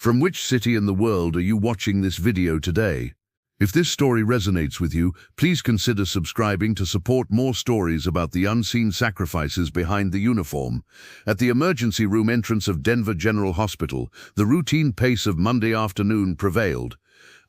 From which city in the world are you watching this video today? If this story resonates with you, please consider subscribing to support more stories about the unseen sacrifices behind the uniform. At the emergency room entrance of Denver General Hospital, the routine pace of Monday afternoon prevailed.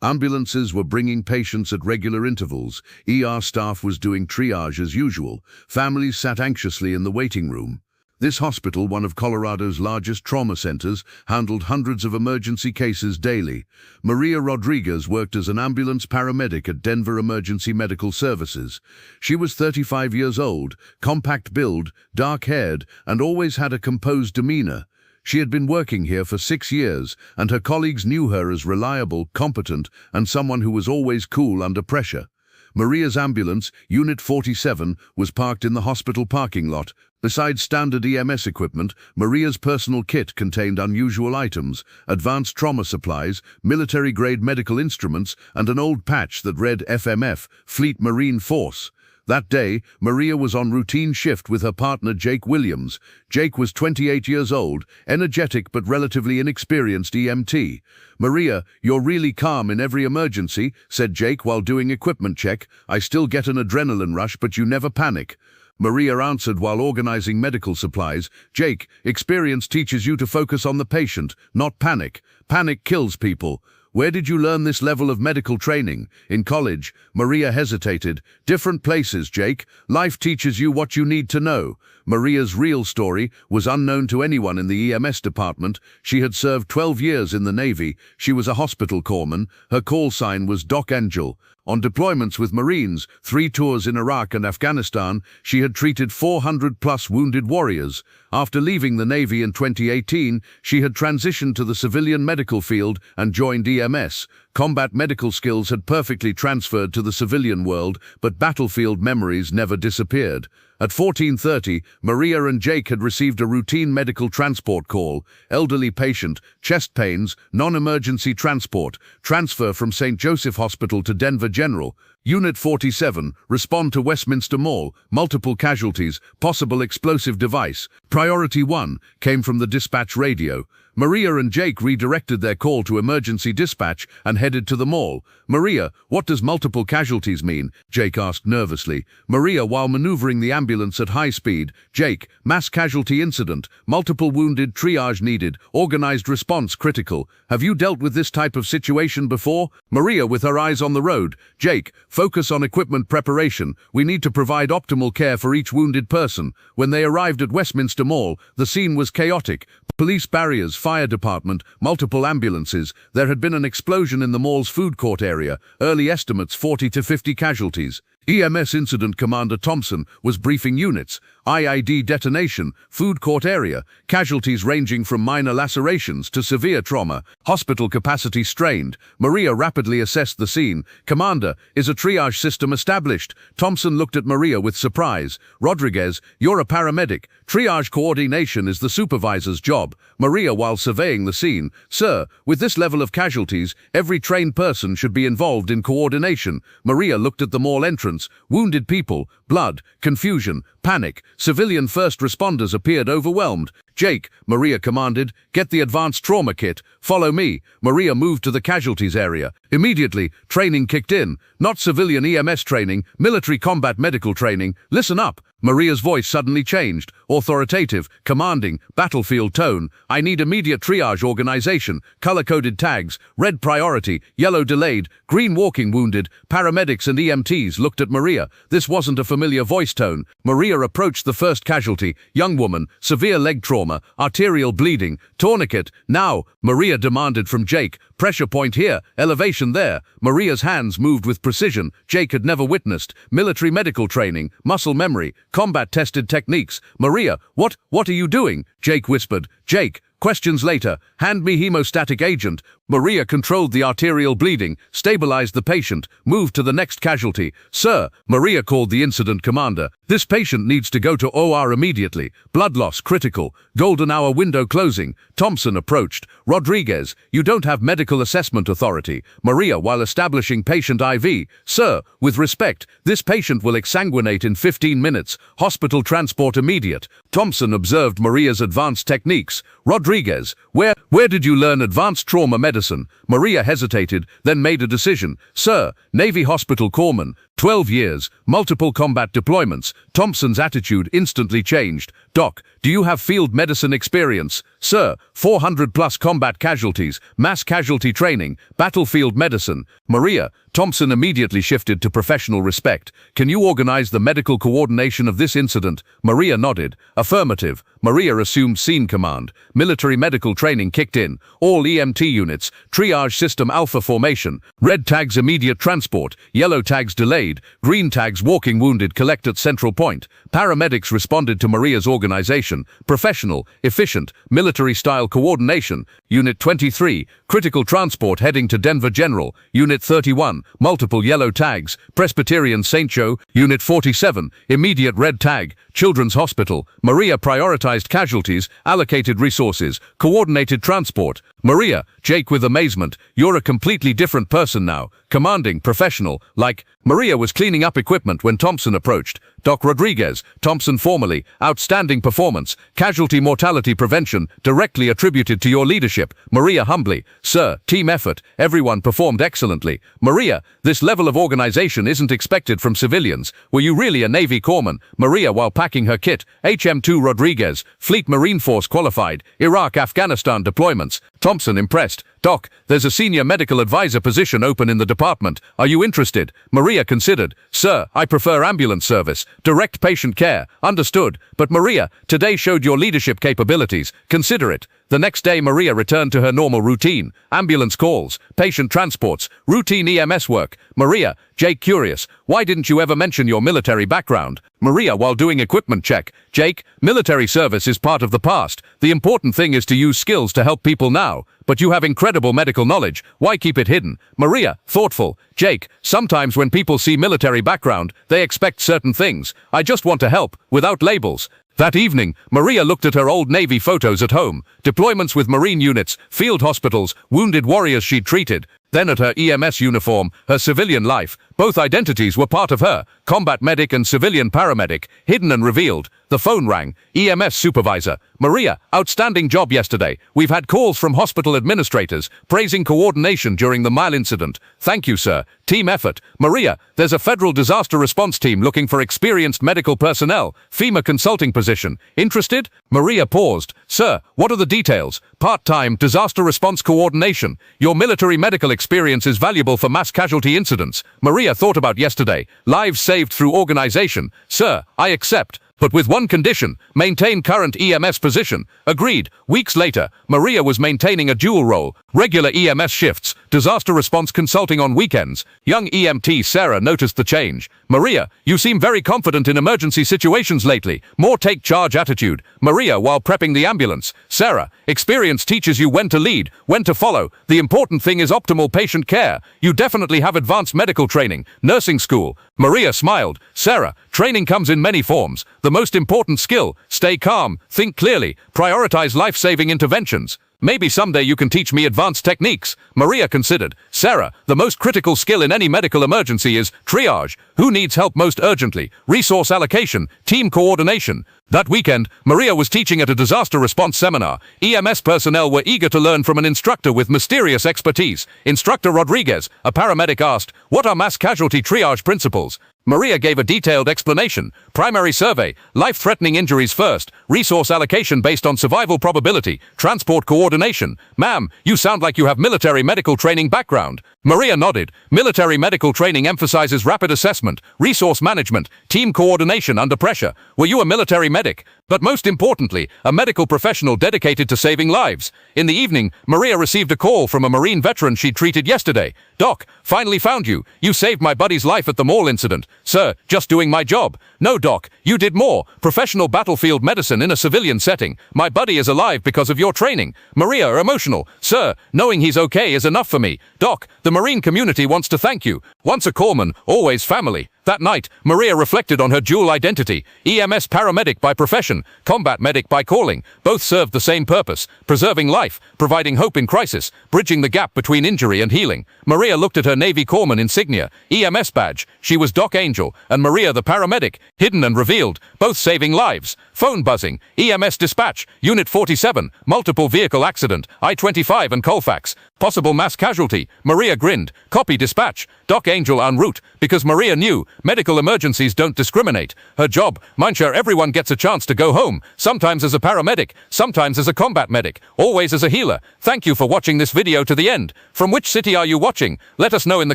Ambulances were bringing patients at regular intervals. ER staff was doing triage as usual. Families sat anxiously in the waiting room. This hospital, one of Colorado's largest trauma centers, handled hundreds of emergency cases daily. Maria Rodriguez worked as an ambulance paramedic at Denver Emergency Medical Services. She was 35 years old, compact build, dark-haired, and always had a composed demeanor. She had been working here for 6 years, and her colleagues knew her as reliable, competent, and someone who was always cool under pressure. Maria's ambulance, Unit 47, was parked in the hospital parking lot. Besides standard EMS equipment, Maria's personal kit contained unusual items, advanced trauma supplies, military-grade medical instruments, and an old patch that read FMF, Fleet Marine Force. That day, Maria was on routine shift with her partner Jake Williams. Jake was 28 years old, energetic but relatively inexperienced EMT. "Maria, you're really calm in every emergency," said Jake while doing equipment check. "I still get an adrenaline rush, but you never panic." Maria answered while organizing medical supplies. "Jake, experience teaches you to focus on the patient, not panic. Panic kills people." "Where did you learn this level of medical training?" "In college." Maria hesitated. "Different places, Jake. Life teaches you what you need to know." Maria's real story was unknown to anyone in the EMS department. She had served 12 years in the Navy. She was a hospital corpsman. Her call sign was Doc Angel. On deployments with Marines, 3 tours in Iraq and Afghanistan, she had treated 400-plus wounded warriors. After leaving the Navy in 2018, she had transitioned to the civilian medical field and joined EMS. Combat medical skills had perfectly transferred to the civilian world, but battlefield memories never disappeared. At 14:30, Maria and Jake had received a routine medical transport call. Elderly patient, chest pains, non-emergency transport, transfer from St. Joseph Hospital to Denver General. Unit 47, respond to Westminster Mall, multiple casualties, possible explosive device. Priority 1 came from the dispatch radio. Maria and Jake redirected their call to emergency dispatch and headed to the mall. "Maria, what does multiple casualties mean?" Jake asked nervously. Maria, while maneuvering the ambulance at high speed. "Jake, mass casualty incident, multiple wounded, triage needed, organized response critical. Have you dealt with this type of situation before?" Maria, with her eyes on the road. "Jake, focus on equipment preparation. We need to provide optimal care for each wounded person." When they arrived at Westminster Mall, the scene was chaotic. Police barriers, fire department, multiple ambulances. There had been an explosion in the mall's food court area. Early estimates 40 to 50 casualties. EMS Incident Commander Thompson was briefing units. IED detonation, food court area, casualties ranging from minor lacerations to severe trauma, hospital capacity strained. Maria rapidly assessed the scene. "Commander, is a triage system established?" Thompson looked at Maria with surprise. "Rodriguez, you're a paramedic. Triage coordination is the supervisor's job." Maria, while surveying the scene. "Sir, with this level of casualties, every trained person should be involved in coordination." Maria looked at the mall entrance. Wounded people, blood, confusion, panic. Civilian first responders appeared overwhelmed. "Jake," Maria commanded, "get the advanced trauma kit. Follow me." Maria moved to the casualties area. Immediately, training kicked in. Not civilian EMS training, military combat medical training. "Listen up." Maria's voice suddenly changed. Authoritative, commanding, battlefield tone. "I need immediate triage organization. Color-coded tags. Red priority, yellow delayed, green walking wounded." Paramedics and EMTs looked at Maria. This wasn't a familiar voice tone. Maria approached the first casualty. Young woman, severe leg trauma, arterial bleeding, tourniquet. "Now," Maria demanded from Jake. "Pressure point here, elevation there." Maria's hands moved with precision Jake had never witnessed. Military medical training, muscle memory, combat-tested techniques. "Maria, what are you doing?" Jake whispered. "Jake, questions later. Hand me hemostatic agent." Maria controlled the arterial bleeding, stabilized the patient, moved to the next casualty. Sir, Maria called the incident commander. This patient needs to go to OR immediately. Blood loss critical. Golden hour window closing. Thompson approached. Rodriguez, you don't have medical assessment authority. Maria, while establishing patient IV. Sir, with respect, this patient will exsanguinate in 15 minutes. Hospital transport immediate. Thompson observed Maria's advanced techniques. Rodriguez, where did you learn advanced trauma medicine? Maria hesitated, then made a decision. Sir, Navy Hospital Corpsman, 12 years, multiple combat deployments. Thompson's attitude instantly changed. Doc, do you have field medicine experience? Sir, 400+ combat casualties, mass casualty training, battlefield medicine. Maria, Thompson immediately shifted to professional respect. Can you organize the medical coordination of this incident? Maria nodded. Affirmative. Maria assumed scene command. Military medical training kicked in. All EMT units, triage system alpha formation. Red tags immediate transport. Yellow tags delayed. Green tags walking wounded collect at central point. Paramedics responded to Maria's organization. Professional, efficient, military-style coordination. Unit 23, critical transport heading to Denver General. Unit 31, multiple yellow tags. Presbyterian St. Joe. Unit 47, immediate red tag. Children's Hospital. Maria prioritized casualties, allocated resources, coordinated transport. Maria, Jake with amazement, you're a completely different person now. Commanding, professional, like. Maria was cleaning up equipment when Thompson approached. Doc Rodriguez, Thompson formally, outstanding performance, casualty mortality prevention, directly attributed to your leadership. Maria humbly, sir, team effort, everyone performed excellently. Maria, this level of organization isn't expected from civilians. Were you really a Navy corpsman? Maria, while packing her kit, HM2 Rodriguez, Fleet Marine Force qualified, Iraq, Afghanistan deployments. Thompson impressed. Doc, there's a senior medical advisor position open in the department. Are you interested? Maria considered. Sir, I prefer ambulance service. Direct patient care. Understood. But Maria, today showed your leadership capabilities. Consider it. The next day Maria returned to her normal routine. Ambulance calls, patient transports, routine EMS work. Maria, Jake curious, why didn't you ever mention your military background? Maria, while doing equipment check, Jake, military service is part of the past. The important thing is to use skills to help people now. But you have incredible medical knowledge. Why keep it hidden? Maria, thoughtful. Jake, sometimes when people see military background, they expect certain things. I just want to help, without labels. That evening, Maria looked at her old Navy photos at home, deployments with Marine units, field hospitals, wounded warriors she'd treated. Then at her EMS uniform, her civilian life. Both identities were part of her, combat medic and civilian paramedic, hidden and revealed. The phone rang. EMS supervisor. Maria, outstanding job yesterday. We've had calls from hospital administrators, praising coordination during the Mile incident. Thank you, sir. Team effort. Maria, there's a federal disaster response team looking for experienced medical personnel. FEMA consulting position. Interested? Maria paused. Sir, what are the details? Part-time, disaster response coordination. Your military medical experience is valuable for mass casualty incidents. Maria thought about yesterday. Lives saved through organization. Sir, I accept. But with one condition, maintain current EMS position. Agreed. Weeks later, Maria was maintaining a dual role, regular EMS shifts, disaster response consulting on weekends. Young EMT Sarah noticed the change. Maria, you seem very confident in emergency situations lately. More take charge attitude. Maria, while prepping the ambulance. Sarah, experience teaches you when to lead, when to follow. The important thing is optimal patient care. You definitely have advanced medical training, nursing school. Maria smiled. Sarah, training comes in many forms. The most important skill, stay calm, think clearly, prioritize life-saving interventions. Maybe someday you can teach me advanced techniques. Maria considered. Sarah, the most critical skill in any medical emergency is triage. Who needs help most urgently? Resource allocation, team coordination. That weekend, Maria was teaching at a disaster response seminar. EMS personnel were eager to learn from an instructor with mysterious expertise. Instructor Rodriguez, a paramedic, asked, "What are mass casualty triage principles?" Maria gave a detailed explanation. Primary survey, life-threatening injuries first, resource allocation based on survival probability, transport coordination. Ma'am, you sound like you have military medical training background. Maria nodded. Military medical training emphasizes rapid assessment, resource management, team coordination under pressure. Were you a military medic? But most importantly, a medical professional dedicated to saving lives. In the evening, Maria received a call from a Marine veteran she'd treated yesterday. Doc, finally found you. You saved my buddy's life at the Mall incident. Sir, just doing my job. No, Doc, you did more. Professional battlefield medicine in a civilian setting. My buddy is alive because of your training. Maria, emotional. Sir, knowing he's okay is enough for me. Doc, the Marine community wants to thank you. Once a corpsman, always family. That night, Maria reflected on her dual identity. EMS paramedic by profession, combat medic by calling. Both served the same purpose, preserving life, providing hope in crisis, bridging the gap between injury and healing. Maria looked at her Navy corpsman insignia, EMS badge. She was Doc Angel, and Maria the paramedic, hidden and revealed, both saving lives. Phone buzzing, EMS dispatch, Unit 47, multiple vehicle accident, I-25 and Colfax. Possible mass casualty. Maria grinned. Copy dispatch. Doc Angel en route, because Maria knew medical emergencies don't discriminate. Her job, mind sure everyone gets a chance to go home, sometimes as a paramedic, sometimes as a combat medic, always as a healer. Thank you for watching this video to the end. From which city are you watching? Let us know in the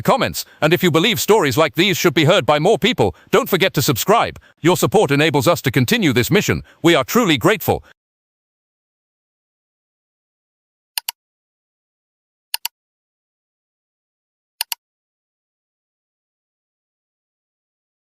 comments, and if you believe stories like these should be heard by more people, don't forget to subscribe. Your support enables us to continue this mission. We are truly grateful.